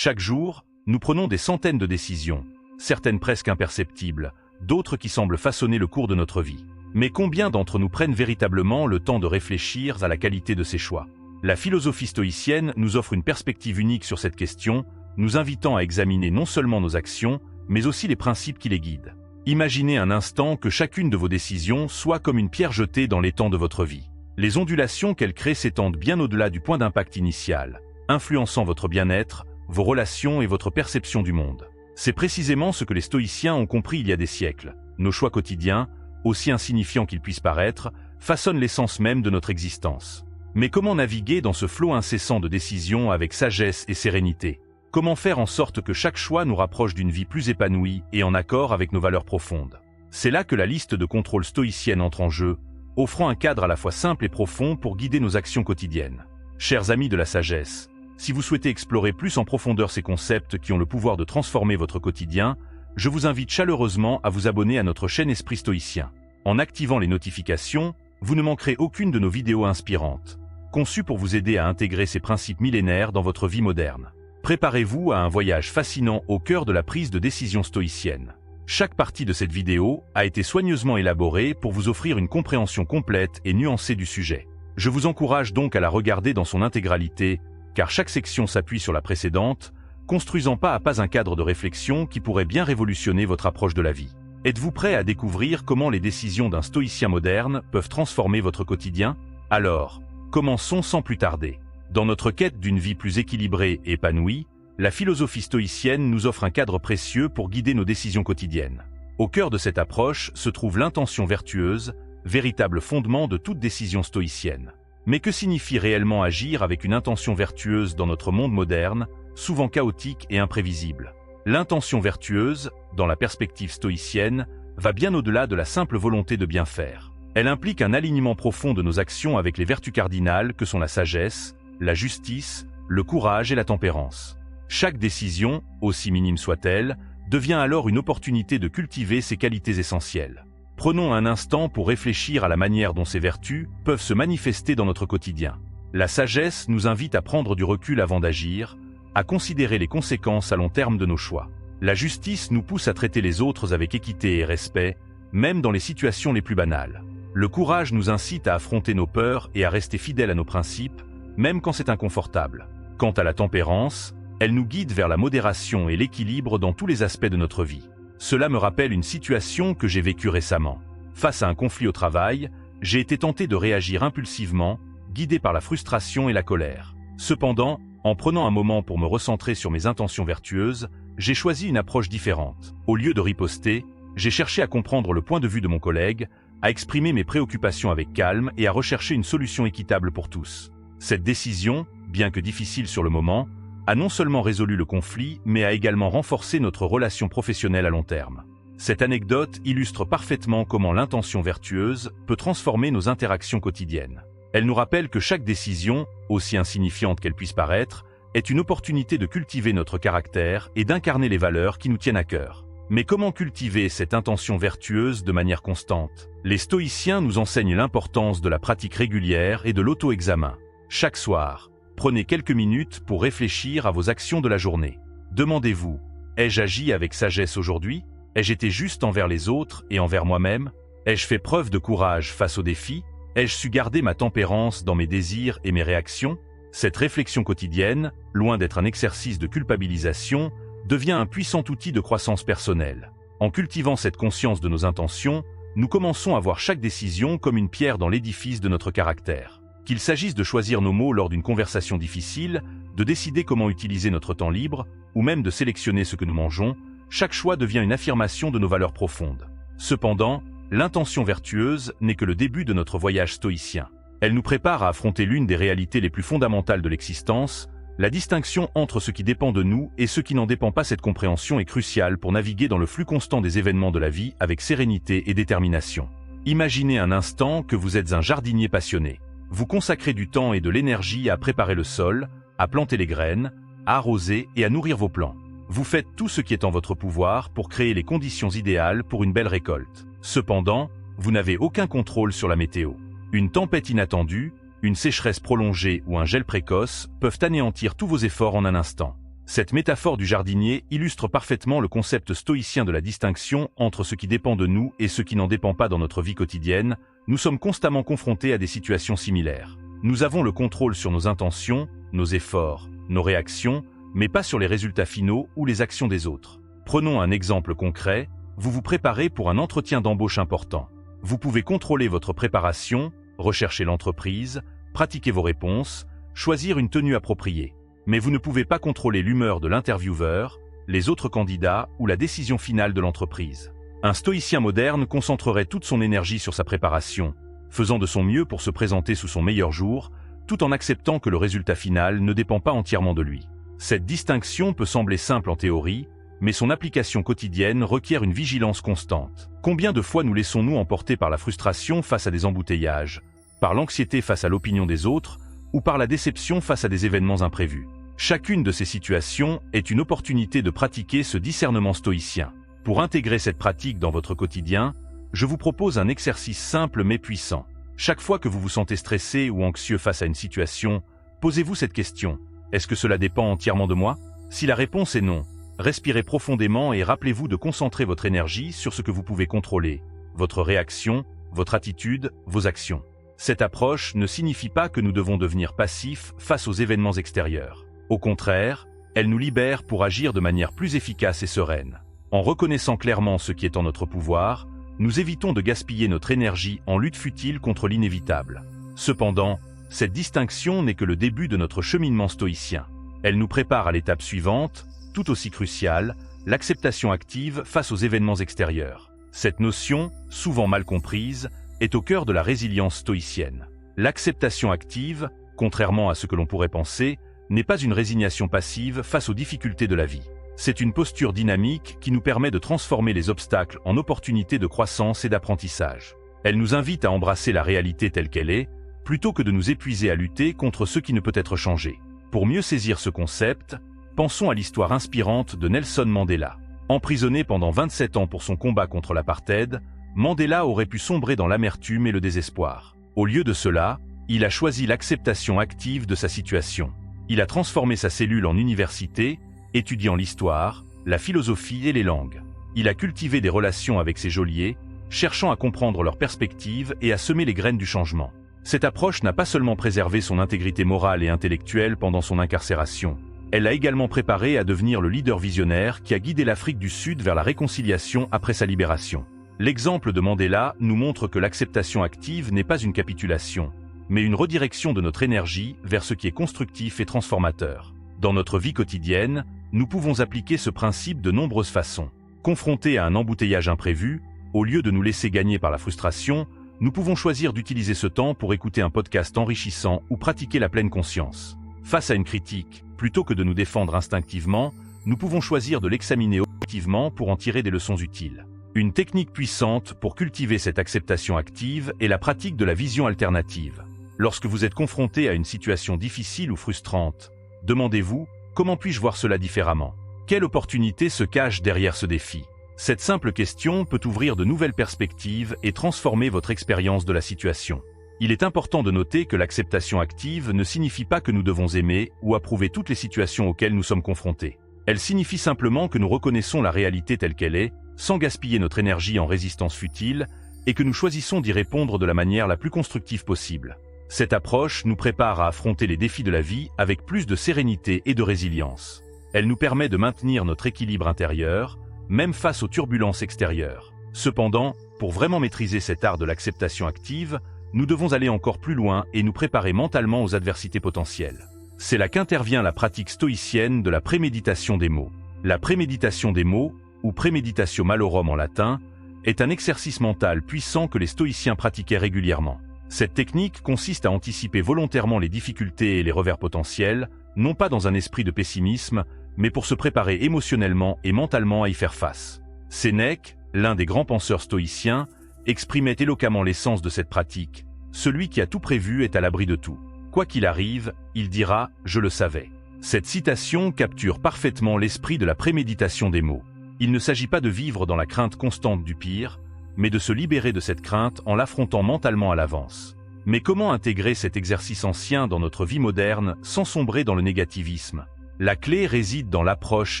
Chaque jour, nous prenons des centaines de décisions, certaines presque imperceptibles, d'autres qui semblent façonner le cours de notre vie. Mais combien d'entre nous prennent véritablement le temps de réfléchir à la qualité de ces choix? La philosophie stoïcienne nous offre une perspective unique sur cette question, nous invitant à examiner non seulement nos actions, mais aussi les principes qui les guident. Imaginez un instant que chacune de vos décisions soit comme une pierre jetée dans l'étang de votre vie. Les ondulations qu'elle crée s'étendent bien au-delà du point d'impact initial, influençant votre bien-être, vos relations et votre perception du monde. C'est précisément ce que les stoïciens ont compris il y a des siècles. Nos choix quotidiens, aussi insignifiants qu'ils puissent paraître, façonnent l'essence même de notre existence. Mais comment naviguer dans ce flot incessant de décisions avec sagesse et sérénité? Comment faire en sorte que chaque choix nous rapproche d'une vie plus épanouie et en accord avec nos valeurs profondes? C'est là que la liste de contrôle stoïcienne entre en jeu, offrant un cadre à la fois simple et profond pour guider nos actions quotidiennes. Chers amis de la sagesse, si vous souhaitez explorer plus en profondeur ces concepts qui ont le pouvoir de transformer votre quotidien, je vous invite chaleureusement à vous abonner à notre chaîne Esprit Stoïcien. En activant les notifications, vous ne manquerez aucune de nos vidéos inspirantes, conçues pour vous aider à intégrer ces principes millénaires dans votre vie moderne. Préparez-vous à un voyage fascinant au cœur de la prise de décision stoïcienne. Chaque partie de cette vidéo a été soigneusement élaborée pour vous offrir une compréhension complète et nuancée du sujet. Je vous encourage donc à la regarder dans son intégralité, car chaque section s'appuie sur la précédente, construisant pas à pas un cadre de réflexion qui pourrait bien révolutionner votre approche de la vie. Êtes-vous prêt à découvrir comment les décisions d'un stoïcien moderne peuvent transformer votre quotidien? Alors, commençons sans plus tarder. Dans notre quête d'une vie plus équilibrée et épanouie, la philosophie stoïcienne nous offre un cadre précieux pour guider nos décisions quotidiennes. Au cœur de cette approche se trouve l'intention vertueuse, véritable fondement de toute décision stoïcienne. Mais que signifie réellement agir avec une intention vertueuse dans notre monde moderne, souvent chaotique et imprévisible? L'intention vertueuse, dans la perspective stoïcienne, va bien au-delà de la simple volonté de bien faire. Elle implique un alignement profond de nos actions avec les vertus cardinales que sont la sagesse, la justice, le courage et la tempérance. Chaque décision, aussi minime soit-elle, devient alors une opportunité de cultiver ces qualités essentielles. Prenons un instant pour réfléchir à la manière dont ces vertus peuvent se manifester dans notre quotidien. La sagesse nous invite à prendre du recul avant d'agir, à considérer les conséquences à long terme de nos choix. La justice nous pousse à traiter les autres avec équité et respect, même dans les situations les plus banales. Le courage nous incite à affronter nos peurs et à rester fidèles à nos principes, même quand c'est inconfortable. Quant à la tempérance, elle nous guide vers la modération et l'équilibre dans tous les aspects de notre vie. Cela me rappelle une situation que j'ai vécue récemment. Face à un conflit au travail, j'ai été tenté de réagir impulsivement, guidé par la frustration et la colère. Cependant, en prenant un moment pour me recentrer sur mes intentions vertueuses, j'ai choisi une approche différente. Au lieu de riposter, j'ai cherché à comprendre le point de vue de mon collègue, à exprimer mes préoccupations avec calme et à rechercher une solution équitable pour tous. Cette décision, bien que difficile sur le moment, a non seulement résolu le conflit, mais a également renforcé notre relation professionnelle à long terme. Cette anecdote illustre parfaitement comment l'intention vertueuse peut transformer nos interactions quotidiennes. Elle nous rappelle que chaque décision, aussi insignifiante qu'elle puisse paraître, est une opportunité de cultiver notre caractère et d'incarner les valeurs qui nous tiennent à cœur. Mais comment cultiver cette intention vertueuse de manière constante? Les stoïciens nous enseignent l'importance de la pratique régulière et de l'auto-examen. Chaque soir, prenez quelques minutes pour réfléchir à vos actions de la journée. Demandez-vous, ai-je agi avec sagesse aujourd'hui? Ai-je été juste envers les autres et envers moi-même? Ai-je fait preuve de courage face aux défis? Ai-je su garder ma tempérance dans mes désirs et mes réactions? Cette réflexion quotidienne, loin d'être un exercice de culpabilisation, devient un puissant outil de croissance personnelle. En cultivant cette conscience de nos intentions, nous commençons à voir chaque décision comme une pierre dans l'édifice de notre caractère. Qu'il s'agisse de choisir nos mots lors d'une conversation difficile, de décider comment utiliser notre temps libre, ou même de sélectionner ce que nous mangeons, chaque choix devient une affirmation de nos valeurs profondes. Cependant, l'intention vertueuse n'est que le début de notre voyage stoïcien. Elle nous prépare à affronter l'une des réalités les plus fondamentales de l'existence, la distinction entre ce qui dépend de nous et ce qui n'en dépend pas. Cette compréhension est cruciale pour naviguer dans le flux constant des événements de la vie avec sérénité et détermination. Imaginez un instant que vous êtes un jardinier passionné. Vous consacrez du temps et de l'énergie à préparer le sol, à planter les graines, à arroser et à nourrir vos plants. Vous faites tout ce qui est en votre pouvoir pour créer les conditions idéales pour une belle récolte. Cependant, vous n'avez aucun contrôle sur la météo. Une tempête inattendue, une sécheresse prolongée ou un gel précoce peuvent anéantir tous vos efforts en un instant. Cette métaphore du jardinier illustre parfaitement le concept stoïcien de la distinction entre ce qui dépend de nous et ce qui n'en dépend pas dans notre vie quotidienne. Nous sommes constamment confrontés à des situations similaires. Nous avons le contrôle sur nos intentions, nos efforts, nos réactions, mais pas sur les résultats finaux ou les actions des autres. Prenons un exemple concret, vous vous préparez pour un entretien d'embauche important. Vous pouvez contrôler votre préparation, rechercher l'entreprise, pratiquer vos réponses, choisir une tenue appropriée. Mais vous ne pouvez pas contrôler l'humeur de l'intervieweur, les autres candidats ou la décision finale de l'entreprise. Un stoïcien moderne concentrerait toute son énergie sur sa préparation, faisant de son mieux pour se présenter sous son meilleur jour, tout en acceptant que le résultat final ne dépend pas entièrement de lui. Cette distinction peut sembler simple en théorie, mais son application quotidienne requiert une vigilance constante. Combien de fois nous laissons-nous emporter par la frustration face à des embouteillages, par l'anxiété face à l'opinion des autres, ou par la déception face à des événements imprévus? Chacune de ces situations est une opportunité de pratiquer ce discernement stoïcien. Pour intégrer cette pratique dans votre quotidien, je vous propose un exercice simple mais puissant. Chaque fois que vous vous sentez stressé ou anxieux face à une situation, posez-vous cette question. Est-ce que cela dépend entièrement de moi? Si la réponse est non, respirez profondément et rappelez-vous de concentrer votre énergie sur ce que vous pouvez contrôler, votre réaction, votre attitude, vos actions. Cette approche ne signifie pas que nous devons devenir passifs face aux événements extérieurs. Au contraire, elle nous libère pour agir de manière plus efficace et sereine. En reconnaissant clairement ce qui est en notre pouvoir, nous évitons de gaspiller notre énergie en lutte futile contre l'inévitable. Cependant, cette distinction n'est que le début de notre cheminement stoïcien. Elle nous prépare à l'étape suivante, tout aussi cruciale, l'acceptation active face aux événements extérieurs. Cette notion, souvent mal comprise, est au cœur de la résilience stoïcienne. L'acceptation active, contrairement à ce que l'on pourrait penser, n'est pas une résignation passive face aux difficultés de la vie. C'est une posture dynamique qui nous permet de transformer les obstacles en opportunités de croissance et d'apprentissage. Elle nous invite à embrasser la réalité telle qu'elle est, plutôt que de nous épuiser à lutter contre ce qui ne peut être changé. Pour mieux saisir ce concept, pensons à l'histoire inspirante de Nelson Mandela. Emprisonné pendant 27 ans pour son combat contre l'apartheid, Mandela aurait pu sombrer dans l'amertume et le désespoir. Au lieu de cela, il a choisi l'acceptation active de sa situation. Il a transformé sa cellule en université, étudiant l'histoire, la philosophie et les langues. Il a cultivé des relations avec ses geôliers, cherchant à comprendre leurs perspectives et à semer les graines du changement. Cette approche n'a pas seulement préservé son intégrité morale et intellectuelle pendant son incarcération, elle l'a également préparé à devenir le leader visionnaire qui a guidé l'Afrique du Sud vers la réconciliation après sa libération. L'exemple de Mandela nous montre que l'acceptation active n'est pas une capitulation, mais une redirection de notre énergie vers ce qui est constructif et transformateur. Dans notre vie quotidienne, nous pouvons appliquer ce principe de nombreuses façons. Confrontés à un embouteillage imprévu, au lieu de nous laisser gagner par la frustration, nous pouvons choisir d'utiliser ce temps pour écouter un podcast enrichissant ou pratiquer la pleine conscience. Face à une critique, plutôt que de nous défendre instinctivement, nous pouvons choisir de l'examiner objectivement pour en tirer des leçons utiles. Une technique puissante pour cultiver cette acceptation active est la pratique de la vision alternative. Lorsque vous êtes confronté à une situation difficile ou frustrante, demandez-vous « Comment puis-je voir cela différemment ? Quelle opportunité se cache derrière ce défi ?» Cette simple question peut ouvrir de nouvelles perspectives et transformer votre expérience de la situation. Il est important de noter que l'acceptation active ne signifie pas que nous devons aimer ou approuver toutes les situations auxquelles nous sommes confrontés. Elle signifie simplement que nous reconnaissons la réalité telle qu'elle est, sans gaspiller notre énergie en résistance futile, et que nous choisissons d'y répondre de la manière la plus constructive possible. Cette approche nous prépare à affronter les défis de la vie avec plus de sérénité et de résilience. Elle nous permet de maintenir notre équilibre intérieur, même face aux turbulences extérieures. Cependant, pour vraiment maîtriser cet art de l'acceptation active, nous devons aller encore plus loin et nous préparer mentalement aux adversités potentielles. C'est là qu'intervient la pratique stoïcienne de la préméditation des mots. La préméditation des mots, ou préméditatio malorum en latin, est un exercice mental puissant que les stoïciens pratiquaient régulièrement. Cette technique consiste à anticiper volontairement les difficultés et les revers potentiels, non pas dans un esprit de pessimisme, mais pour se préparer émotionnellement et mentalement à y faire face. Sénèque, l'un des grands penseurs stoïciens, exprimait éloquemment l'essence de cette pratique. Celui qui a tout prévu est à l'abri de tout. Quoi qu'il arrive, il dira « je le savais ». Cette citation capture parfaitement l'esprit de la préméditation des mots. Il ne s'agit pas de vivre dans la crainte constante du pire, mais de se libérer de cette crainte en l'affrontant mentalement à l'avance. Mais comment intégrer cet exercice ancien dans notre vie moderne sans sombrer dans le négativisme ? La clé réside dans l'approche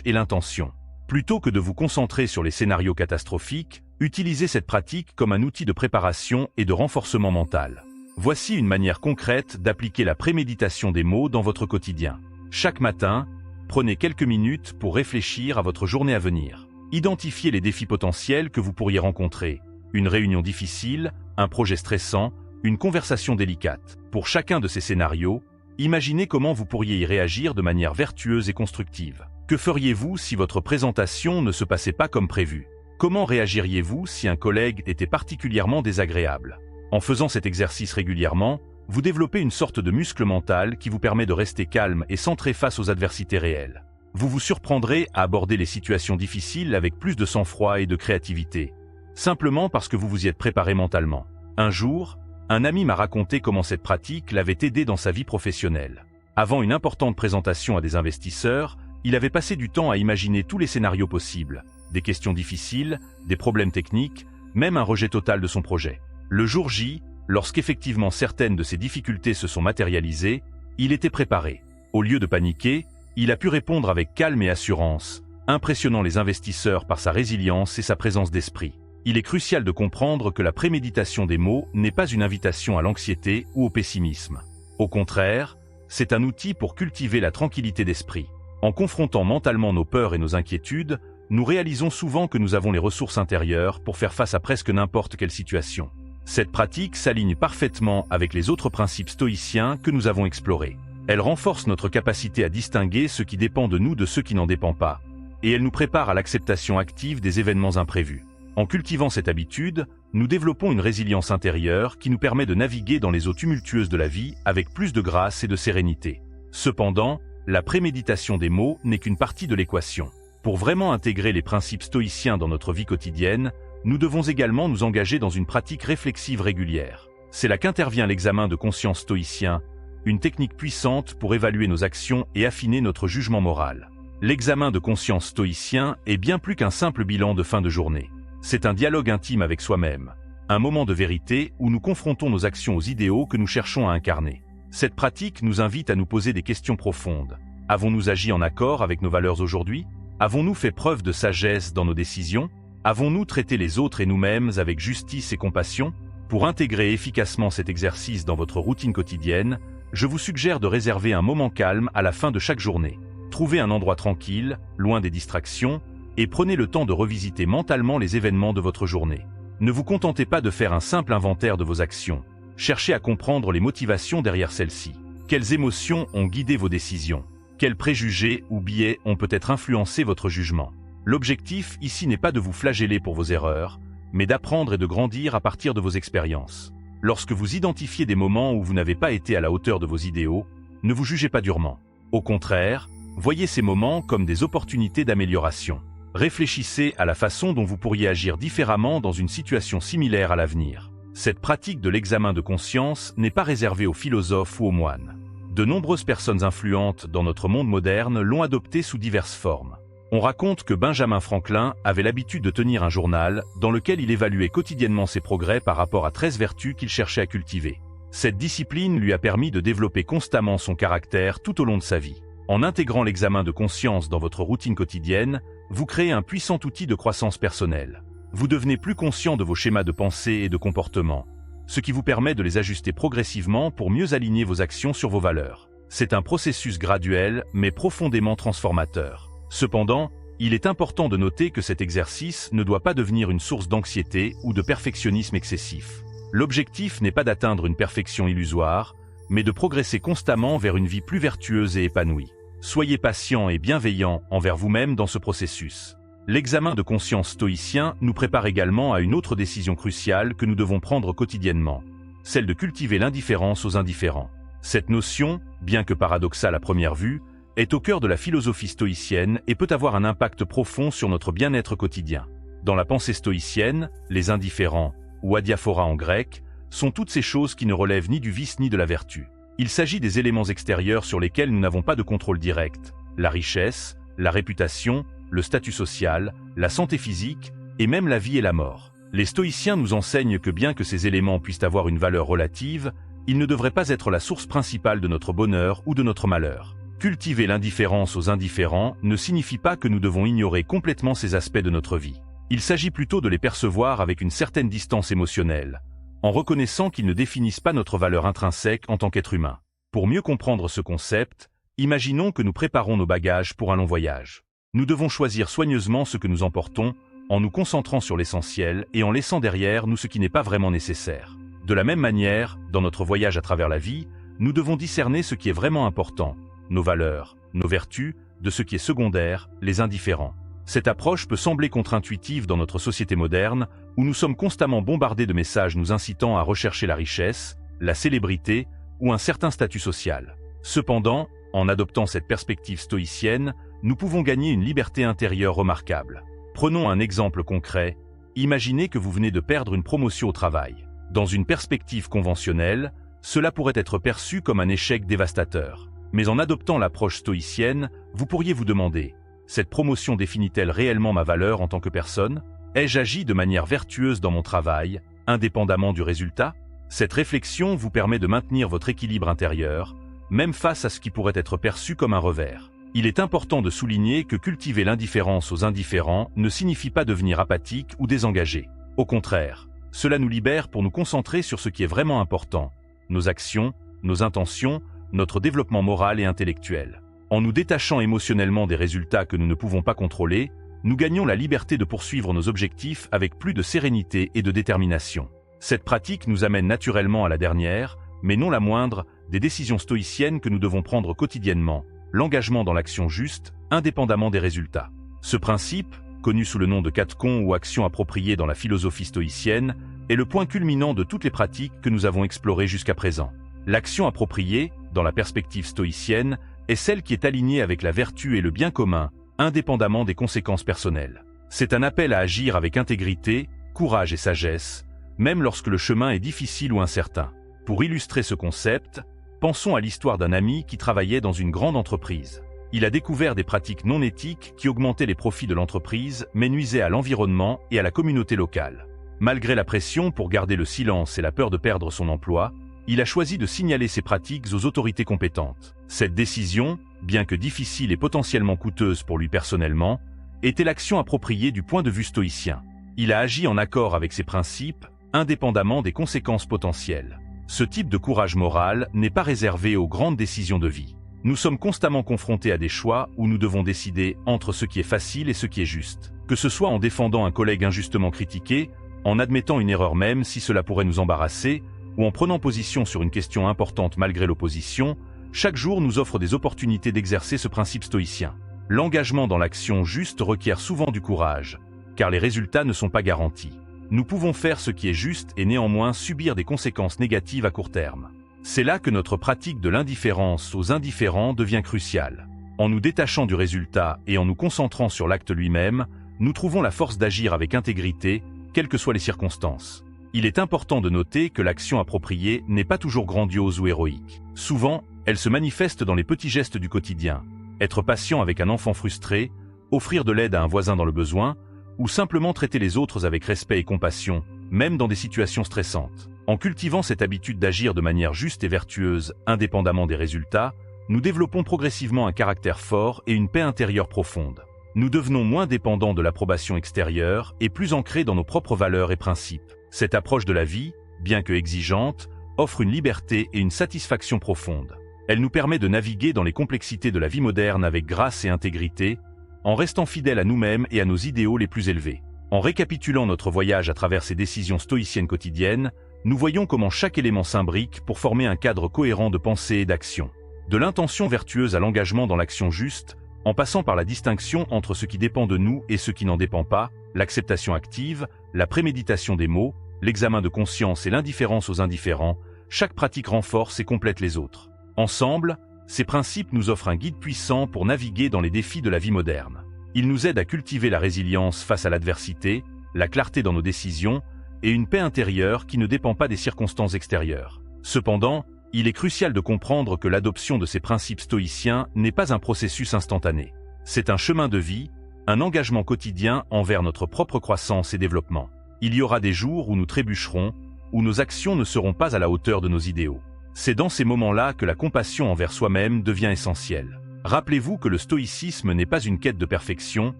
et l'intention. Plutôt que de vous concentrer sur les scénarios catastrophiques, utilisez cette pratique comme un outil de préparation et de renforcement mental. Voici une manière concrète d'appliquer la préméditation des mots dans votre quotidien. Chaque matin, prenez quelques minutes pour réfléchir à votre journée à venir. Identifiez les défis potentiels que vous pourriez rencontrer. Une réunion difficile, un projet stressant, une conversation délicate. Pour chacun de ces scénarios, imaginez comment vous pourriez y réagir de manière vertueuse et constructive. Que feriez-vous si votre présentation ne se passait pas comme prévu? Comment réagiriez-vous si un collègue était particulièrement désagréable? En faisant cet exercice régulièrement, vous développez une sorte de muscle mental qui vous permet de rester calme et centré face aux adversités réelles. Vous vous surprendrez à aborder les situations difficiles avec plus de sang-froid et de créativité, simplement parce que vous vous y êtes préparé mentalement. Un jour, un ami m'a raconté comment cette pratique l'avait aidé dans sa vie professionnelle. Avant une importante présentation à des investisseurs, il avait passé du temps à imaginer tous les scénarios possibles, des questions difficiles, des problèmes techniques, même un rejet total de son projet. Le jour J, lorsqu'effectivement certaines de ces difficultés se sont matérialisées, il était préparé. Au lieu de paniquer, il a pu répondre avec calme et assurance, impressionnant les investisseurs par sa résilience et sa présence d'esprit. Il est crucial de comprendre que la préméditation des mots n'est pas une invitation à l'anxiété ou au pessimisme. Au contraire, c'est un outil pour cultiver la tranquillité d'esprit. En confrontant mentalement nos peurs et nos inquiétudes, nous réalisons souvent que nous avons les ressources intérieures pour faire face à presque n'importe quelle situation. Cette pratique s'aligne parfaitement avec les autres principes stoïciens que nous avons explorés. Elle renforce notre capacité à distinguer ce qui dépend de nous de ce qui n'en dépend pas, et elle nous prépare à l'acceptation active des événements imprévus. En cultivant cette habitude, nous développons une résilience intérieure qui nous permet de naviguer dans les eaux tumultueuses de la vie avec plus de grâce et de sérénité. Cependant, la préméditation des mots n'est qu'une partie de l'équation. Pour vraiment intégrer les principes stoïciens dans notre vie quotidienne, nous devons également nous engager dans une pratique réflexive régulière. C'est là qu'intervient l'examen de conscience stoïcien, une technique puissante pour évaluer nos actions et affiner notre jugement moral. L'examen de conscience stoïcien est bien plus qu'un simple bilan de fin de journée. C'est un dialogue intime avec soi-même, un moment de vérité où nous confrontons nos actions aux idéaux que nous cherchons à incarner. Cette pratique nous invite à nous poser des questions profondes. Avons-nous agi en accord avec nos valeurs aujourd'hui? Avons-nous fait preuve de sagesse dans nos décisions? Avons-nous traité les autres et nous-mêmes avec justice et compassion? Pour intégrer efficacement cet exercice dans votre routine quotidienne, je vous suggère de réserver un moment calme à la fin de chaque journée. Trouvez un endroit tranquille, loin des distractions, et prenez le temps de revisiter mentalement les événements de votre journée. Ne vous contentez pas de faire un simple inventaire de vos actions. Cherchez à comprendre les motivations derrière celles-ci. Quelles émotions ont guidé vos décisions? Quels préjugés ou biais ont peut-être influencé votre jugement? L'objectif ici n'est pas de vous flageller pour vos erreurs, mais d'apprendre et de grandir à partir de vos expériences. Lorsque vous identifiez des moments où vous n'avez pas été à la hauteur de vos idéaux, ne vous jugez pas durement. Au contraire, voyez ces moments comme des opportunités d'amélioration. Réfléchissez à la façon dont vous pourriez agir différemment dans une situation similaire à l'avenir. Cette pratique de l'examen de conscience n'est pas réservée aux philosophes ou aux moines. De nombreuses personnes influentes dans notre monde moderne l'ont adoptée sous diverses formes. On raconte que Benjamin Franklin avait l'habitude de tenir un journal dans lequel il évaluait quotidiennement ses progrès par rapport à 13 vertus qu'il cherchait à cultiver. Cette discipline lui a permis de développer constamment son caractère tout au long de sa vie. En intégrant l'examen de conscience dans votre routine quotidienne, vous créez un puissant outil de croissance personnelle. Vous devenez plus conscient de vos schémas de pensée et de comportement, ce qui vous permet de les ajuster progressivement pour mieux aligner vos actions sur vos valeurs. C'est un processus graduel, mais profondément transformateur. Cependant, il est important de noter que cet exercice ne doit pas devenir une source d'anxiété ou de perfectionnisme excessif. L'objectif n'est pas d'atteindre une perfection illusoire, mais de progresser constamment vers une vie plus vertueuse et épanouie. Soyez patient et bienveillant envers vous-même dans ce processus. L'examen de conscience stoïcien nous prépare également à une autre décision cruciale que nous devons prendre quotidiennement, celle de cultiver l'indifférence aux indifférents. Cette notion, bien que paradoxale à première vue, est au cœur de la philosophie stoïcienne et peut avoir un impact profond sur notre bien-être quotidien. Dans la pensée stoïcienne, les indifférents, ou adiaphora en grec, sont toutes ces choses qui ne relèvent ni du vice ni de la vertu. Il s'agit des éléments extérieurs sur lesquels nous n'avons pas de contrôle direct, la richesse, la réputation, le statut social, la santé physique et même la vie et la mort. Les stoïciens nous enseignent que bien que ces éléments puissent avoir une valeur relative, ils ne devraient pas être la source principale de notre bonheur ou de notre malheur. Cultiver l'indifférence aux indifférents ne signifie pas que nous devons ignorer complètement ces aspects de notre vie. Il s'agit plutôt de les percevoir avec une certaine distance émotionnelle, en reconnaissant qu'ils ne définissent pas notre valeur intrinsèque en tant qu'être humain. Pour mieux comprendre ce concept, imaginons que nous préparons nos bagages pour un long voyage. Nous devons choisir soigneusement ce que nous emportons, en nous concentrant sur l'essentiel et en laissant derrière nous ce qui n'est pas vraiment nécessaire. De la même manière, dans notre voyage à travers la vie, nous devons discerner ce qui est vraiment important, nos valeurs, nos vertus, de ce qui est secondaire, les indifférents. Cette approche peut sembler contre-intuitive dans notre société moderne, où nous sommes constamment bombardés de messages nous incitant à rechercher la richesse, la célébrité ou un certain statut social. Cependant, en adoptant cette perspective stoïcienne, nous pouvons gagner une liberté intérieure remarquable. Prenons un exemple concret. Imaginez que vous venez de perdre une promotion au travail. Dans une perspective conventionnelle, cela pourrait être perçu comme un échec dévastateur. Mais en adoptant l'approche stoïcienne, vous pourriez vous demander: cette promotion définit-elle réellement ma valeur en tant que personne? Ai-je agi de manière vertueuse dans mon travail, indépendamment du résultat? Cette réflexion vous permet de maintenir votre équilibre intérieur, même face à ce qui pourrait être perçu comme un revers. Il est important de souligner que cultiver l'indifférence aux indifférents ne signifie pas devenir apathique ou désengagé. Au contraire, cela nous libère pour nous concentrer sur ce qui est vraiment important, nos actions, nos intentions, notre développement moral et intellectuel. En nous détachant émotionnellement des résultats que nous ne pouvons pas contrôler, nous gagnons la liberté de poursuivre nos objectifs avec plus de sérénité et de détermination. Cette pratique nous amène naturellement à la dernière, mais non la moindre, des décisions stoïciennes que nous devons prendre quotidiennement, l'engagement dans l'action juste, indépendamment des résultats. Ce principe, connu sous le nom de katcon ou action appropriée dans la philosophie stoïcienne, est le point culminant de toutes les pratiques que nous avons explorées jusqu'à présent. L'action appropriée, dans la perspective stoïcienne, est celle qui est alignée avec la vertu et le bien commun, indépendamment des conséquences personnelles. C'est un appel à agir avec intégrité, courage et sagesse, même lorsque le chemin est difficile ou incertain. Pour illustrer ce concept, pensons à l'histoire d'un ami qui travaillait dans une grande entreprise. Il a découvert des pratiques non éthiques qui augmentaient les profits de l'entreprise mais nuisaient à l'environnement et à la communauté locale. Malgré la pression pour garder le silence et la peur de perdre son emploi, il a choisi de signaler ces pratiques aux autorités compétentes. Cette décision, bien que difficile et potentiellement coûteuse pour lui personnellement, était l'action appropriée du point de vue stoïcien. Il a agi en accord avec ses principes, indépendamment des conséquences potentielles. Ce type de courage moral n'est pas réservé aux grandes décisions de vie. Nous sommes constamment confrontés à des choix où nous devons décider entre ce qui est facile et ce qui est juste. Que ce soit en défendant un collègue injustement critiqué, en admettant une erreur même si cela pourrait nous embarrasser, ou en prenant position sur une question importante malgré l'opposition, chaque jour nous offre des opportunités d'exercer ce principe stoïcien. L'engagement dans l'action juste requiert souvent du courage, car les résultats ne sont pas garantis. Nous pouvons faire ce qui est juste et néanmoins subir des conséquences négatives à court terme. C'est là que notre pratique de l'indifférence aux indifférents devient cruciale. En nous détachant du résultat et en nous concentrant sur l'acte lui-même, nous trouvons la force d'agir avec intégrité, quelles que soient les circonstances. Il est important de noter que l'action appropriée n'est pas toujours grandiose ou héroïque. Souvent, elle se manifeste dans les petits gestes du quotidien. Être patient avec un enfant frustré, offrir de l'aide à un voisin dans le besoin, ou simplement traiter les autres avec respect et compassion, même dans des situations stressantes. En cultivant cette habitude d'agir de manière juste et vertueuse, indépendamment des résultats, nous développons progressivement un caractère fort et une paix intérieure profonde. Nous devenons moins dépendants de l'approbation extérieure et plus ancrés dans nos propres valeurs et principes. Cette approche de la vie, bien que exigeante, offre une liberté et une satisfaction profonde. Elle nous permet de naviguer dans les complexités de la vie moderne avec grâce et intégrité, en restant fidèles à nous-mêmes et à nos idéaux les plus élevés. En récapitulant notre voyage à travers ces décisions stoïciennes quotidiennes, nous voyons comment chaque élément s'imbrique pour former un cadre cohérent de pensée et d'action. De l'intention vertueuse à l'engagement dans l'action juste, en passant par la distinction entre ce qui dépend de nous et ce qui n'en dépend pas, l'acceptation active, la préméditation des mots, l'examen de conscience et l'indifférence aux indifférents, chaque pratique renforce et complète les autres. Ensemble, ces principes nous offrent un guide puissant pour naviguer dans les défis de la vie moderne. Ils nous aident à cultiver la résilience face à l'adversité, la clarté dans nos décisions et une paix intérieure qui ne dépend pas des circonstances extérieures. Cependant, il est crucial de comprendre que l'adoption de ces principes stoïciens n'est pas un processus instantané. C'est un chemin de vie, un engagement quotidien envers notre propre croissance et développement. Il y aura des jours où nous trébucherons, où nos actions ne seront pas à la hauteur de nos idéaux. C'est dans ces moments-là que la compassion envers soi-même devient essentielle. Rappelez-vous que le stoïcisme n'est pas une quête de perfection,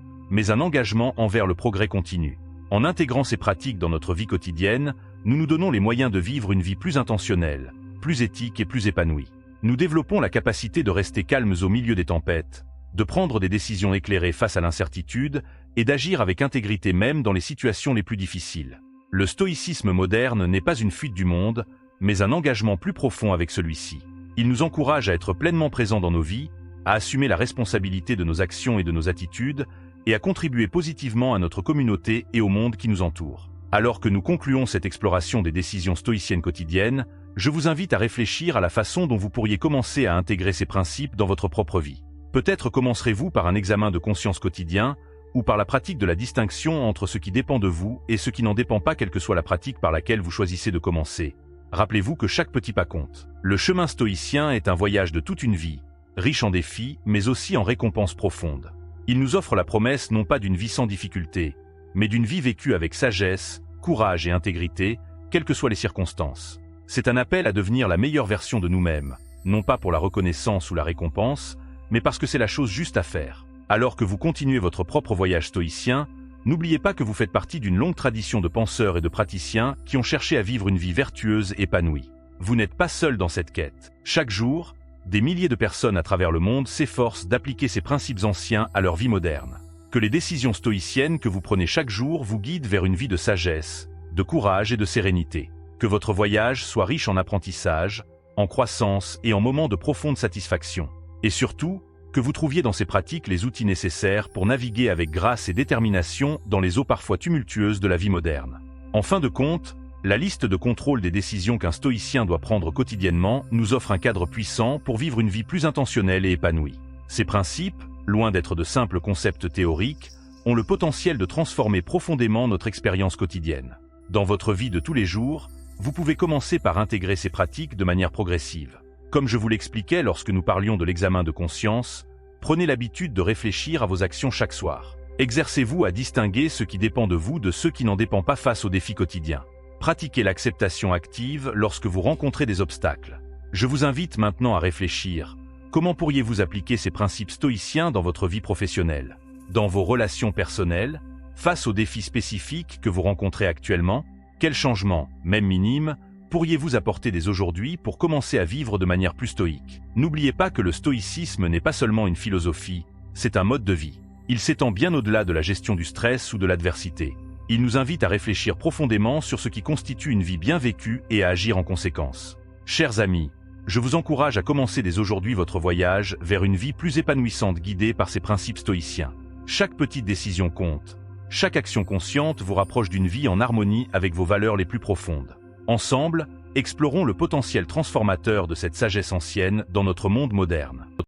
mais un engagement envers le progrès continu. En intégrant ces pratiques dans notre vie quotidienne, nous nous donnons les moyens de vivre une vie plus intentionnelle, plus éthique et plus épanouie. Nous développons la capacité de rester calmes au milieu des tempêtes, de prendre des décisions éclairées face à l'incertitude et d'agir avec intégrité même dans les situations les plus difficiles. Le stoïcisme moderne n'est pas une fuite du monde, mais un engagement plus profond avec celui-ci. Il nous encourage à être pleinement présents dans nos vies, à assumer la responsabilité de nos actions et de nos attitudes, et à contribuer positivement à notre communauté et au monde qui nous entoure. Alors que nous concluons cette exploration des décisions stoïciennes quotidiennes, je vous invite à réfléchir à la façon dont vous pourriez commencer à intégrer ces principes dans votre propre vie. Peut-être commencerez-vous par un examen de conscience quotidien, ou par la pratique de la distinction entre ce qui dépend de vous et ce qui n'en dépend pas, quelle que soit la pratique par laquelle vous choisissez de commencer. Rappelez-vous que chaque petit pas compte. Le chemin stoïcien est un voyage de toute une vie, riche en défis, mais aussi en récompenses profondes. Il nous offre la promesse non pas d'une vie sans difficulté, mais d'une vie vécue avec sagesse, courage et intégrité, quelles que soient les circonstances. C'est un appel à devenir la meilleure version de nous-mêmes, non pas pour la reconnaissance ou la récompense, mais parce que c'est la chose juste à faire. Alors que vous continuez votre propre voyage stoïcien, n'oubliez pas que vous faites partie d'une longue tradition de penseurs et de praticiens qui ont cherché à vivre une vie vertueuse et épanouie. Vous n'êtes pas seul dans cette quête. Chaque jour, des milliers de personnes à travers le monde s'efforcent d'appliquer ces principes anciens à leur vie moderne. Que les décisions stoïciennes que vous prenez chaque jour vous guident vers une vie de sagesse, de courage et de sérénité. Que votre voyage soit riche en apprentissage, en croissance et en moments de profonde satisfaction. Et surtout, que vous trouviez dans ces pratiques les outils nécessaires pour naviguer avec grâce et détermination dans les eaux parfois tumultueuses de la vie moderne. En fin de compte, la liste de contrôle des décisions qu'un stoïcien doit prendre quotidiennement nous offre un cadre puissant pour vivre une vie plus intentionnelle et épanouie. Ces principes, loin d'être de simples concepts théoriques, ont le potentiel de transformer profondément notre expérience quotidienne. Dans votre vie de tous les jours, vous pouvez commencer par intégrer ces pratiques de manière progressive. Comme je vous l'expliquais lorsque nous parlions de l'examen de conscience, prenez l'habitude de réfléchir à vos actions chaque soir. Exercez-vous à distinguer ce qui dépend de vous de ce qui n'en dépend pas face aux défis quotidiens. Pratiquez l'acceptation active lorsque vous rencontrez des obstacles. Je vous invite maintenant à réfléchir. Comment pourriez-vous appliquer ces principes stoïciens dans votre vie professionnelle, dans vos relations personnelles, face aux défis spécifiques que vous rencontrez actuellement? Quels changements, même minimes, pourriez-vous apporter dès aujourd'hui pour commencer à vivre de manière plus stoïque? N'oubliez pas que le stoïcisme n'est pas seulement une philosophie, c'est un mode de vie. Il s'étend bien au-delà de la gestion du stress ou de l'adversité. Il nous invite à réfléchir profondément sur ce qui constitue une vie bien vécue et à agir en conséquence. Chers amis, je vous encourage à commencer dès aujourd'hui votre voyage vers une vie plus épanouissante guidée par ces principes stoïciens. Chaque petite décision compte. Chaque action consciente vous rapproche d'une vie en harmonie avec vos valeurs les plus profondes. Ensemble, explorons le potentiel transformateur de cette sagesse ancienne dans notre monde moderne.